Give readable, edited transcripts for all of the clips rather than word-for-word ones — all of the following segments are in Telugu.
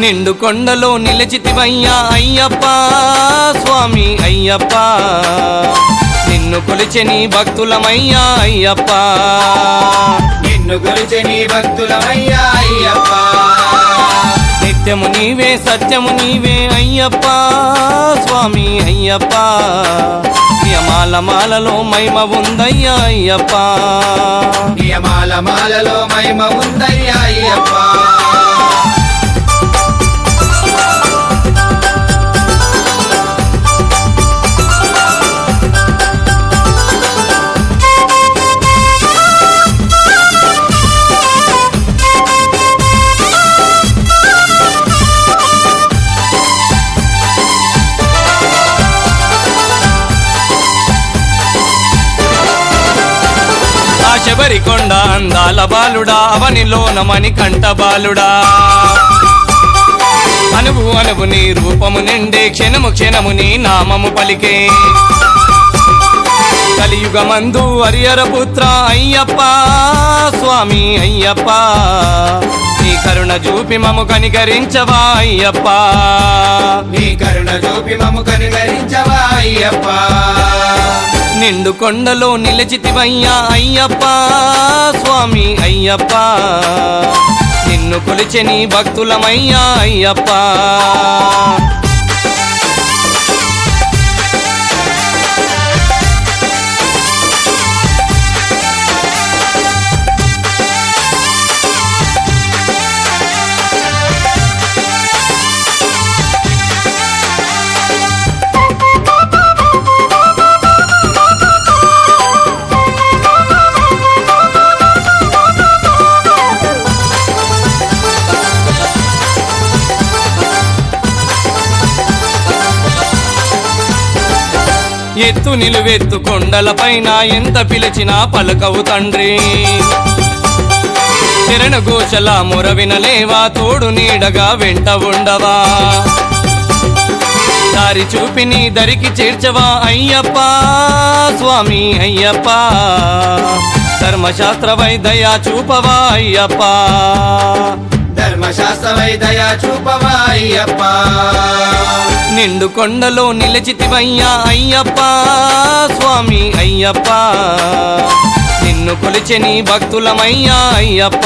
నిండు కొండలో నిలిచితివయ్యా అయ్యప్ప స్వామి అయ్యప్ప నిన్ను కొలిచెని భక్తులమయ్యా అయ్యప్ప నిన్ను కొలిచెని భక్తులమయ్యా అయ్యప్ప నిత్యము నీవే సత్యము నీవే అయ్యప్ప స్వామి అయ్యప్ప నియమాల మాలలో మహిమ ఉందయ్యా అయ్యప్ప నియమాల మాలలో మహిమ ఉందయ్యా అయ్యప్ప శబరికొండ అందాల బాలుడా అవనిలోన మణికంఠ బాలుడా అనువు అనువు నీ రూపము నిండే క్షణము క్షణము నీ నామము పలికే కలియుగమందు హరిహర పుత్ర అయ్యప్ప స్వామి అయ్యప్ప నీ కరుణ చూపి మము కనికరించవా అయ్యప్ప నీ కరుణ చూపి మము కనికరించవా అయ్యప్ప నిండు కొండలో నిలిచితివయ్యా అయ్యప్ప స్వామి అయ్యప్ప నిన్ను కొలిచెని భక్తులమయ్యా అయ్యప్ప ఎత్తు నిలువెత్తు కొండలపైన ఎంత పిలిచినా పలకవు తండ్రి చరణ ఘోషల మొరవినలేవా తోడు నీడగా వెంట ఉండవా దారి చూపి నీ దరికి చేర్చవా అయ్యప్ప స్వామి అయ్యప్ప ధర్మశాస్త్ర వైదయా చూపవా అయ్యప్ప ధర్మశాస్త్ర వైదయా చూపవా అయ్యప్ప నిండు కొండలో నిలిచితివయ్యా అయ్యప్ప స్వామి అయ్యప్ప నిన్ను కొలిచెని భక్తులమయ్యా అయ్యప్ప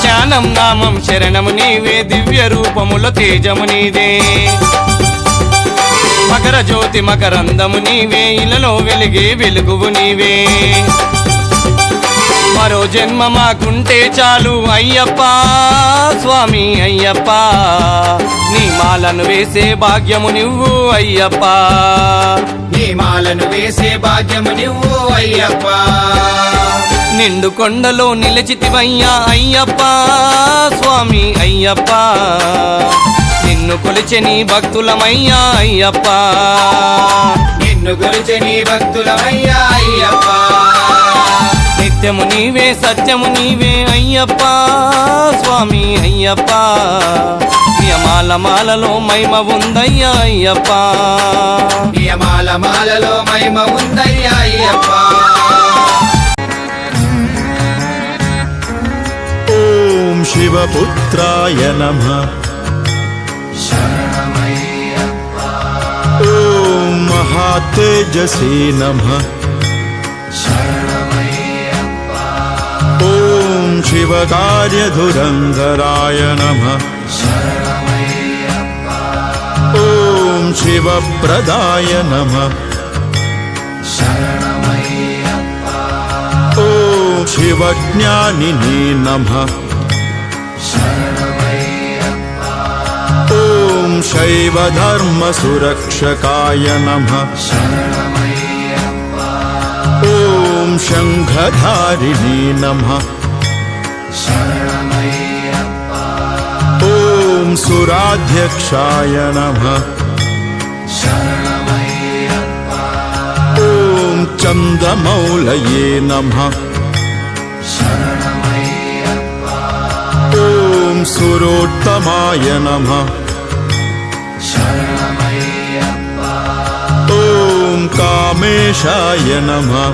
శానం నామం శరణము నీవే దివ్య రూపముల తేజము నీదే మకర జ్యోతి మకరందము నీవే ఇలలో వెలిగే వెలుగువు నీవే మరో జన్మ మాకుంటే చాలు అయ్యప్ప స్వామి అయ్యప్ప నీ మాలను వేసే భాగ్యము నువ్వు అయ్యప్ప నీ మాలను వేసే భాగ్యము నువ్వు అయ్యప్ప నిండు కొండలో నిలిచితివయ్యా అయ్యప్ప స్వామి అయ్యప్ప నిన్ను కొలిచెని భక్తులమయ్యా అయ్యప్ప నిన్ను కొలిచెని భక్తులమయ్యా అయ్యప్ప నిత్యము నీవే సత్యము నీవే అయ్యప్ప స్వామి అయ్యప్ప నియమాల మాలలో మహిమ ఉందయ్యా అయ్యప్ప నియమాల మాలలో మహిమ ఉందయ్యా అయ్యప్ప शिवपुत्राय नमः शरणमय्यप्पा ॐ महातेजसे नमः शरणमय्यप्पा ॐ शिवकार्यधुरन्धराय नमः शरणमय्यप्पा ॐ शिवप्रदाय नमः शरणमय्यप्पा ॐ शिवज्ञानिने नमः ॐ शैवधर्मसुरक्षकाय नमः ॐ शङ्खधारिणे नमः ॐ सुराध्यक्षाय नमः चन्द्रमौलये नमः शरणमय्यप्पा ॐ सुरोत्तमाय नमः शरणमय्यप्पा ॐ कामेशाय नमः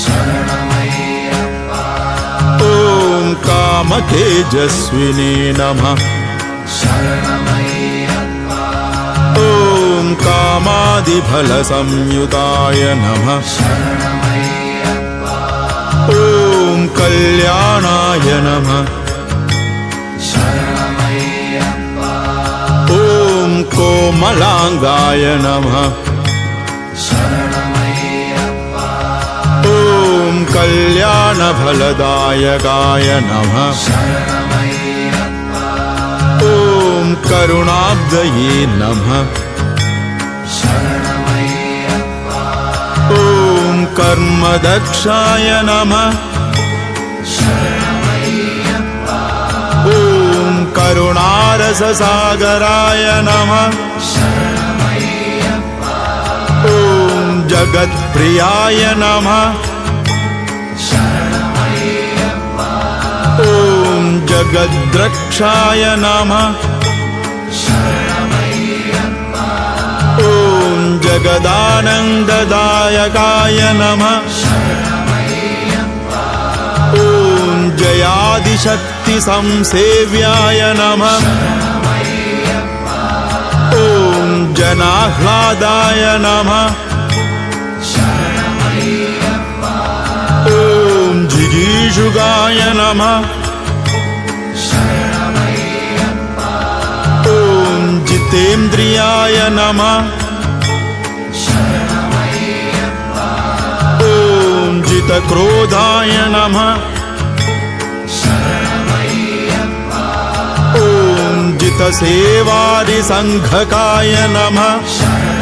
शरणमय्यप्पा ॐ कामतेजस्विने नमः शरणमय्यप्पा ॐ कामादिफलसंयुताय नमः शरणमय्यप्पा ॐ कल्याणाय नमः शरणमय्यप्पा ॐ कोमलाङ्गाय नमः शरणमय्यप्पा ॐ कल्याणफलदायकाय नमः शरणमय्यप्पा ॐ करुणाब्दये नमः शरणमय्यप्पा ॐ कर्मदक्षाय नमः शरणमय्यप्पा ॐ करुणारससागराय नमः शरणमय्यप्पा ॐ जगत्प्रियाय नमः शरणमय्यप्पा ॐ जगद्रक्षाय नमः शरणमय्यप्पा ॐ जगदानन्ददायकाय नमः शरणमय्यप्पा ॐ जयादिशक्तिसंसेव्याय नमः शरणमय्यप्पा ॐ जनाह्लादाय नमः शरणमय्यप्पा ॐ जिगीषुगाय नमः शरणमय्यप्पा ॐ जितेन्द्रियाय नमः शरणमय्यप्पा ॐ जितक्रोधाय नमः शरणमय्यप्पा ॐ जितसेवादिसङ्घकाय नमः शरणमय्यप्पा